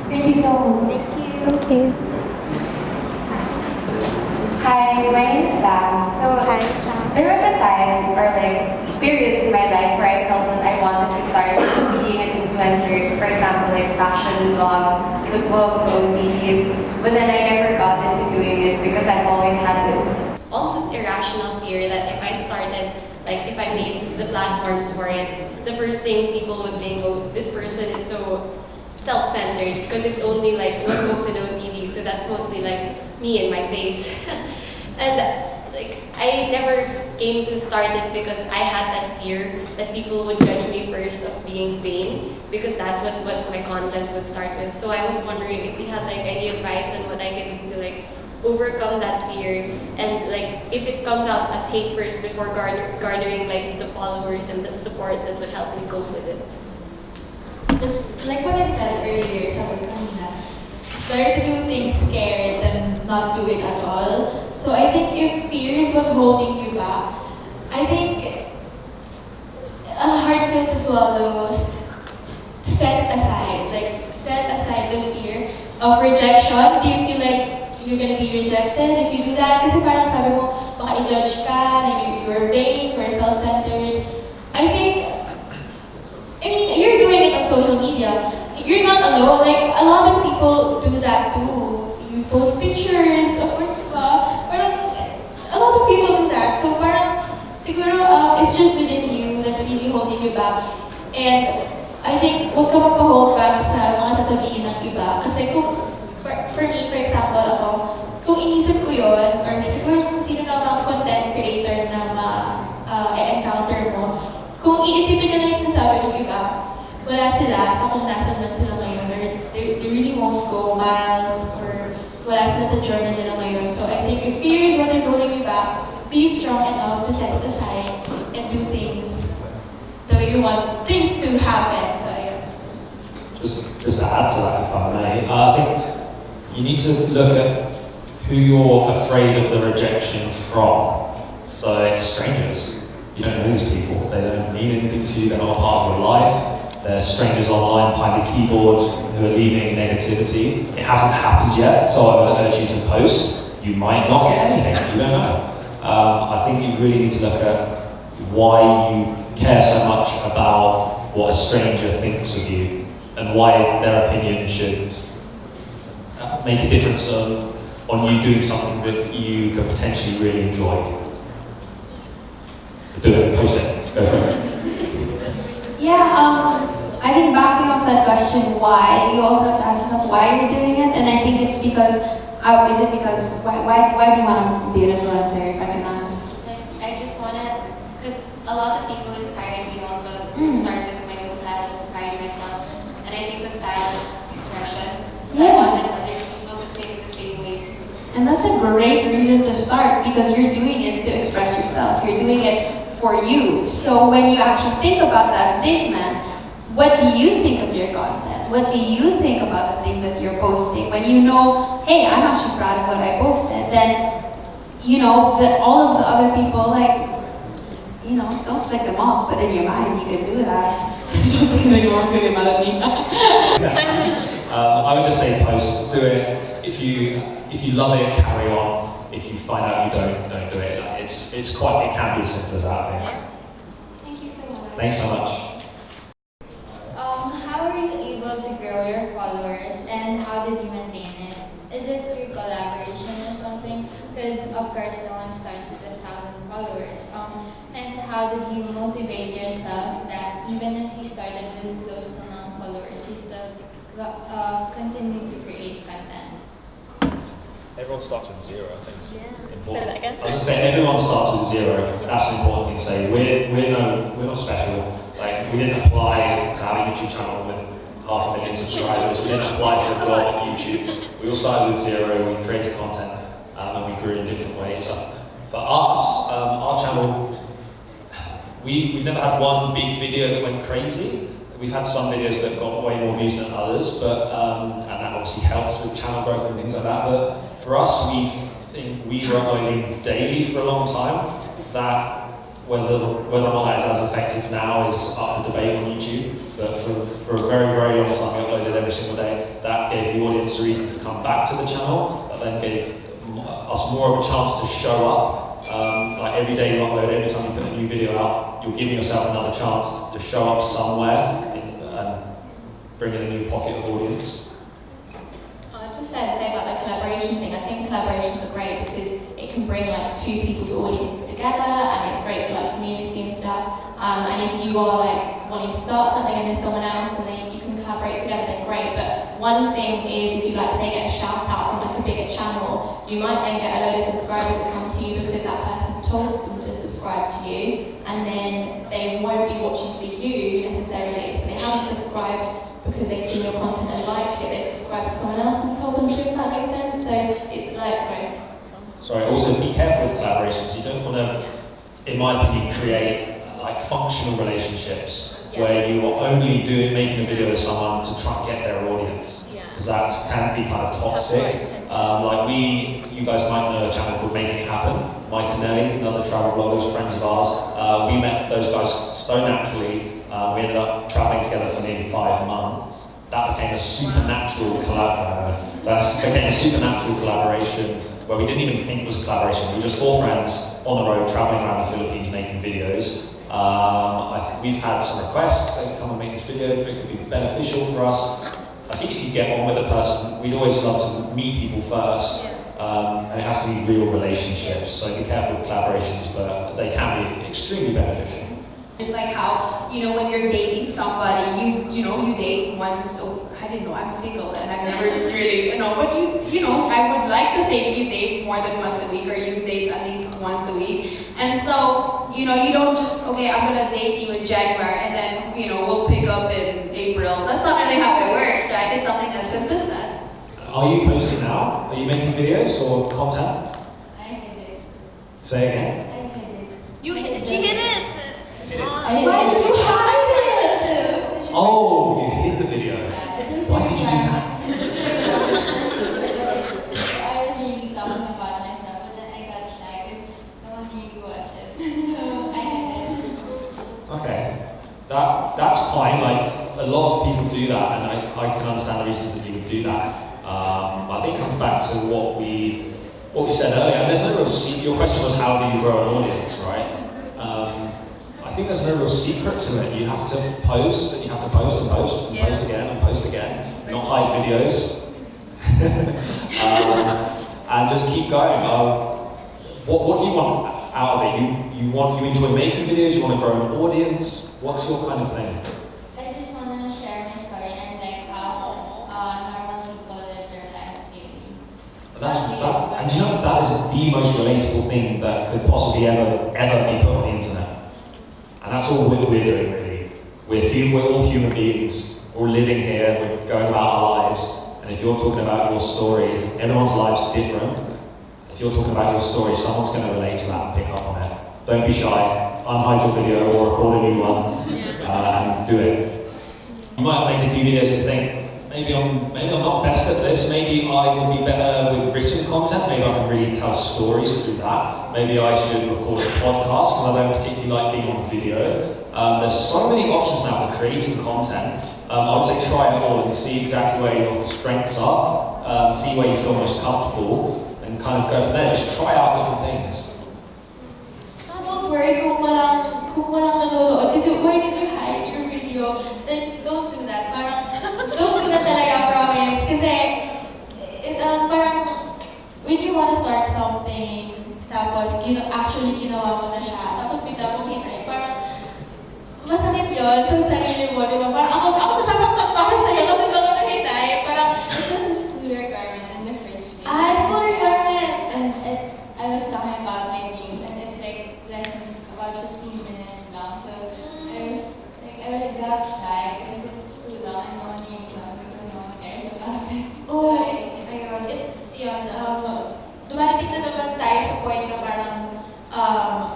Thank you so much. Thank you. Hi, my name is Sam. So there was a time or like periods in my life where I felt that I wanted to start being an influencer. For example, like fashion vlog, cookbooks, OOTDs. But then I never got into doing it because I've always had this almost irrational fear that if I started, like if I made the platforms for it, the first thing people would think, oh, this person is so self-centered because it's only like cookbooks and OOTDs, so that's mostly like me and my face. And like I never came to start it because I had that fear that people would judge me first of being vain, because that's what my content would start with. So I was wondering if you had like any advice on what I can do to like overcome that fear, and like if it comes out as hate first before garnering like the followers and the support that would help me cope with it. Just like what I said earlier, sabi ko kanina, it's better to do things scared than not do it at all. So I think if fears was holding you back, I think a hard pill to swallow, set aside the fear of rejection. Do you feel like you're gonna be rejected if you do that? Kasi parang sabi mo, baka i-judge ka, na you're vain, you're self-centered. I mean, you're doing it on social media. You're not alone. Like, a lot of people do that too. You post pictures, of course, parang, a lot of people do that. So parang, siguro, it's just within you that's really holding you back. And I think, huwag ka magpa-hold back sa mga sasabihin ng iba. Kasi for me, for example, ako, kung inisip ko yun, or siguro kung sino na mga content creator na ma-encounter mo, kung iisipin nila yung sinasabi ng iba, wala sila sa kung nasan man sila ngayon, or they really won't go miles, or wala sila sa journey nila ngayon. So I think if fear is what is holding you back, be strong enough to set it aside and do things the way you want things to happen. So yeah. Just to add to that, if I may, I think you need to look at who you're afraid of the rejection from. So it's strangers. You don't know these people. They don't mean anything to you. They're not a part of your life. They're strangers online behind the keyboard who are leaving negativity. It hasn't happened yet, so I would urge you to post. You might not get anything. You don't know. I think you really need to look at why you care so much about what a stranger thinks of you, and why their opinion should make a difference on you doing something that you could potentially really enjoy. Do it, post it, go for it. Yeah, I think bouncing off that question, why, you also have to ask yourself why you're doing it, and I think it's because why do you want to be an influencer if I can ask? Like, I just wanna, because a lot of people inspired me also to start with my own style and find myself. And I think the style is expression. So I wanted other people to think the same way too. And that's a great reason to start because you're doing it to express yourself. You're doing it for you. So when you actually think about that statement, what do you think of your content? What do you think about the things that you're posting? When you know, hey, I'm actually proud of what I posted, then, you know, all of the other people, like, you know, don't flick them off, but in your mind, you can do that. Just kidding, no one's gonna get mad at me. I would just say post, do it. If you love it, carry on. If you find out you don't do it. It can be as simple as that, I think. Thank you so much. Thanks so much. How are you able to grow your followers and how did you maintain it? Is it through collaboration or something? Because of course no one starts with 1,000 followers. And how did you motivate yourself that even if you started with close to none followers, you still continue to create content? Everyone starts with zero, I think. Yeah. Important. Say that again. I was going to say, everyone starts with zero. That's an important thing to say. We're not special. Like, we didn't apply to have a YouTube channel with 500,000 subscribers. We didn't apply for a job at YouTube. We all started with zero. We created content, and we grew in different ways. For us, our channel, we've never had one big video that went crazy. We've had some videos that got way more views than others, but and that obviously helps with channel growth and things like that. But for us, we were uploading daily for a long time. That whether or not that is as effective now is up for debate on YouTube. But for a very, very long time, we uploaded every single day. That gave the audience a reason to come back to the channel. That then gave us more of a chance to show up. Like every day you upload, every time you put a new video out, you're giving yourself another chance to show up somewhere and bring in a new pocket of audience. Just say about the collaboration thing. I think collaborations are great because it can bring like two people's audiences together, and it's great for like community and stuff. And if you are like wanting to start something and there's someone else and then you can collaborate together, then great. But one thing is if you like say get a shout out from like a bigger channel, you might then get a load of subscribers that come to you because that person's told them to subscribe to you, and then they won't be watching for you necessarily. So they haven't subscribed because they've seen your content and liked it, they subscribe to someone else and told them to, if that makes sense. So it's like, Sorry, also be careful with collaborations. You don't want to, in my opinion, create like functional relationships where you are only making a video with someone to try and get their audience. Because that can be kind of toxic. You guys might know a channel called Making It Happen. Mike and Nelly, another travel bloggers, friends of ours. We met those guys so naturally. We ended up traveling together for nearly 5 months. That became a supernatural collaboration where we didn't even think it was a collaboration. We were just 4 friends on the road, traveling around the Philippines, making videos. We've had some requests, they come and make this video if it could be beneficial for us. I think if you get on with a person, we'd always love to meet people first. And it has to be real relationships, so be careful with collaborations, but they can be extremely beneficial. It's like how, you know, when you're dating somebody, you date once, so I didn't know, I'm single and I've never really, but I would like to think you date more than once a week or you date at least once a week. And so, you don't just, okay, I'm gonna date you in January and then, we'll pick up in April. That's not really how it works, right? It's something that's consistent. Are you posting now? Are you making videos or content? I hit it. Say again. I hit it. She hit it! Why did you hide it? Oh, you hid the video. Why did you do that? I was really talking about myself, but then I got shy because no one really watched it. So I hid it. Okay, that's fine. Like a lot of people do that, and I can understand the reasons that you would do that. I think it comes back to what we said earlier. And there's no real your question was how do you grow an audience, right? I think there's no real secret to it. You have to post, and you have to post and post and post again and post again. Not hide videos, and just keep going. What do you want out of it? You enjoy making videos. You want to grow an audience. What's your kind of thing? I just want to share my story and like how normal people live their lives daily. And you know, that is the most relatable thing that could possibly ever be put on the internet. And that's all we're doing, really. We're all human beings, we're all living here, we're going about our lives. And if you're talking about your story, everyone's life's different. If you're talking about your story, someone's going to relate to that and pick up on it. Don't be shy, unhide your video or record a new one, and do it. You might make a few videos and think, maybe I'm not best at this, maybe I would be better with written content, maybe I can really tell stories through that. Maybe I should record a podcast, because I don't particularly like being on video. There's so many options now for creating content. I would say try it all and see exactly where your strengths are, see where you feel most comfortable, and kind of go from there. Just try out different things. So don't worry kung walang nanonood, kasi when you hide your video, then don't do that. Don't do that talaga, promise. Kasi, parang, when you want to start something, tapos actually ginawa mo na siya, tapos bigla mo hinay, parang, masakit yun sa sarili mo, di ba? Parang ako nasasaktan pa ako sa'yo kasi baka nahinay, parang, It was a school requirement in the first place. school requirement! And I was talking about my dreams, and it's like less than about 15 minutes long. So I got shy because it was too long and no one really knows because no one cares about it. Oh, ayun. Yun, dumarating na naman tayo sa point na parang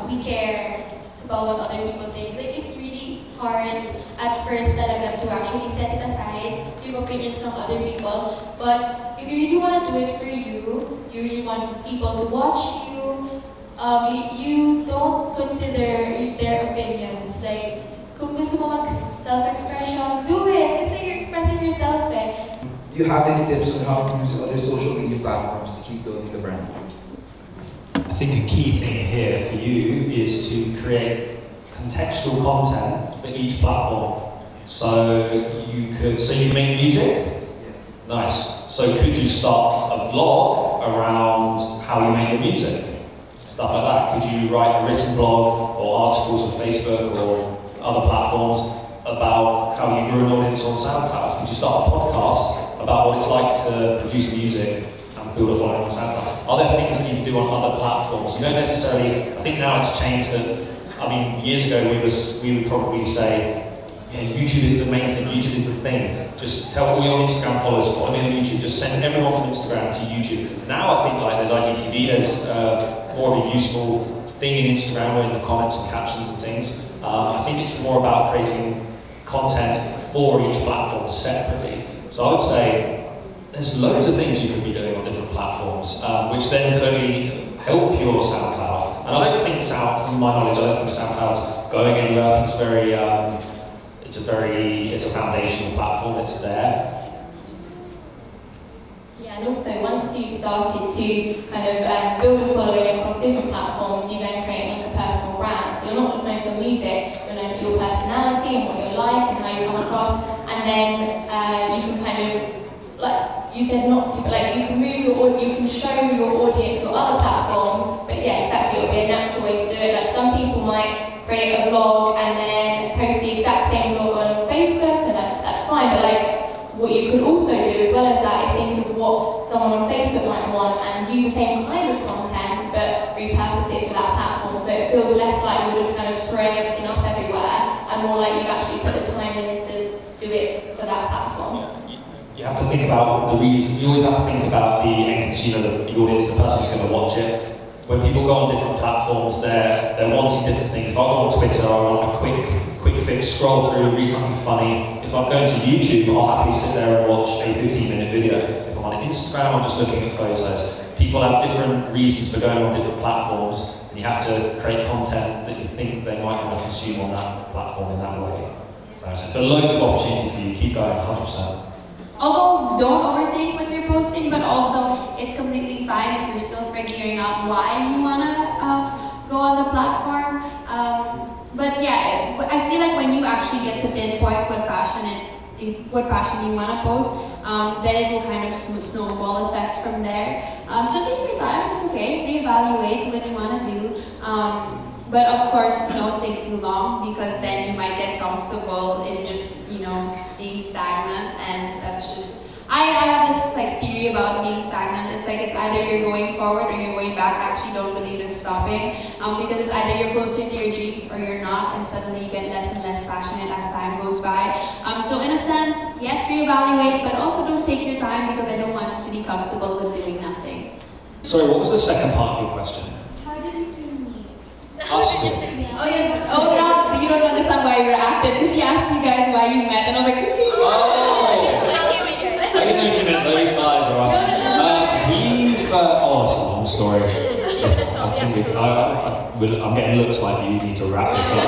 we care about what other people think. Like, it's really hard at first talaga to actually set aside yung opinions ng other people. But if you really want to do it for you, you really want people to watch you, you don't consider their opinions. Like, kung gusto mo mag-self-expression, do it! Kasi you're expressing yourself eh. Do you have any tips on how to use other social media platforms to keep building the brand? I think a key thing here for you is to create contextual content for each platform. So you make music? Nice. So could you start a vlog around how you make your music? Stuff like that. Could you write a written blog or articles on Facebook or other platforms about how you grew an audience on SoundCloud? Could you start a podcast about what it's like to produce music and build a following on SoundCloud? Are there things that you can do on other platforms? You don't necessarily, I think now it's changed that, I mean, years ago we would probably say, yeah, YouTube is the main thing, YouTube is the thing. Just tell all your Instagram followers, follow me on YouTube, just send everyone from Instagram to YouTube. Now I think like there's IGTV, there's more of a useful thing in Instagram where in the comments and captions and things. I think it's more about creating content for each platform separately. So I would say there's loads of things you could be doing on different platforms, which then could only help your SoundCloud. And I don't think from my knowledge, I don't think SoundCloud's going anywhere. I think it's a foundational platform, it's there. Yeah, and also once you've started to kind of build a following across different platforms, you then create like a personal brand. So you're not just known for music, you're known for your personality and what you're like and how you come across. And then you can kind of, like you said not to, but like you can move your audience, you can show your audience to other platforms. But yeah, exactly, it'll be a natural way to do it. Like some people might create a vlog and then post the exact same vlog on Facebook, and that's fine. But like what you could also do as well as that is think of what someone on Facebook might want and use the same kind of content but repurpose it for that platform. So it feels less like you're just kind of throwing everything up everywhere and more like you've actually put the time in to do it for that platform. You have to think about the reason, you always have to think about the end consumer, the audience, the person who's going to watch it. When people go on different platforms, they're wanting different things. If I go on Twitter, I want a quick fix, scroll through, read something funny. If I'm going to YouTube, I'll happily sit there and watch a 15-minute video. If I'm on Instagram, I'm just looking at photos. People have different reasons for going on different platforms, and you have to create content that you think they might want to consume on that platform in that way. But loads of opportunity for you. Keep going, 100%. Although, don't overthink what you're posting, but also it's completely fine if you're still figuring out why you wanna go on the platform. But yeah, I feel like when you actually get to pinpoint what passion you wanna post, then it will kind of snowball effect from there. So take your time, it's okay. Reevaluate what you wanna do. But of course, don't take too long because then you might get comfortable in just, being stagnant, and that's just I have this like theory about being stagnant. It's like it's either you're going forward or you're going back. I actually don't believe in stopping because it's either you're closer to your dreams or you're not, and suddenly you get less and less passionate as time goes by. So in a sense, yes, reevaluate, but also don't take your time because I don't want you to be comfortable with doing nothing. Sorry, what was the second part of your question? How did you two meet? Us two. Oh yeah. Oh no, you don't understand why we were acting. Because she asked you guys why you met, and I was like, I didn't know if you meant those guys or us. It's a long story. I'm getting looks like you need to wrap this up.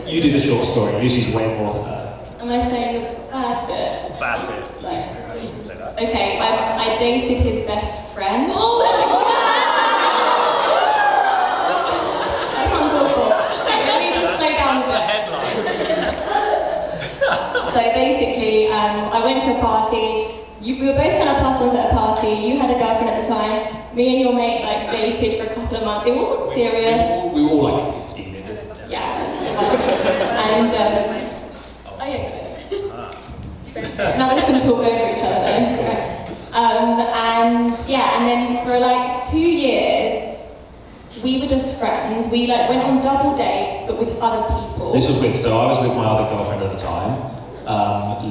You do the short story. Lucy's way more. am I saying the bad bit? Bad bit. Like, You can say that. okay, I dated his best friend. That sounds awful. Let me just slow down a bit. So basically, I went to a party. We were both kind of plus ones at a party. You had a girlfriend at the time. Me and your mate like dated for a couple of months. It wasn't serious. We were all like 15, maybe. Yeah. And now we're just going to talk over each other then. And then for like 2 years, we were just friends. We like went on double dates, but with other people. This was weird. So I was with my other girlfriend at the time.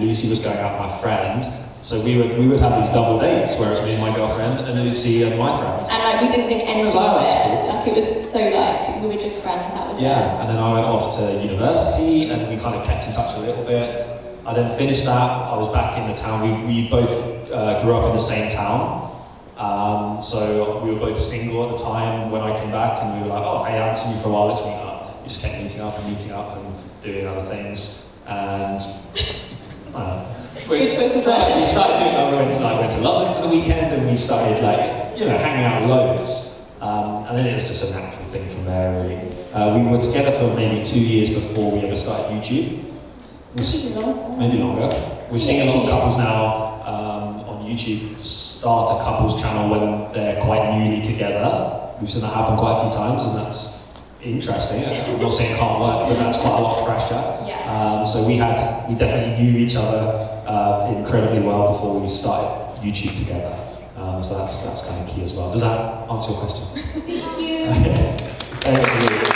Lucy was going out with my friend. So we would have these double dates, where it was me and my girlfriend, and Lucy and my friend. And like we didn't think anything Oh, of it. that's cool. Like it was so like we were just friends. That was it. Yeah, and then I went off to university, and we kind of kept in touch a little bit. I then finished that. I was back in the town. We both grew up in the same town. So we were both single at the time when I came back, and we were like, oh, hey, I haven't seen you for a while, let's meet up. We just kept meeting up and doing other things. And we started doing we went to London for the weekend, and we started hanging out loads. And then it was just a natural thing from there, really. We were together for maybe 2 years before we ever started YouTube. Maybe longer. We've seen a lot of couples now on YouTube start a couples channel when they're quite newly together. We've seen that happen quite a few times, and that's interesting. I'm not saying it can't work, but that's quite a lot of pressure. Yeah. So we definitely knew each other incredibly well before we started YouTube together. So that's kind of key as well. Does that answer your question? Thank you. Thank you.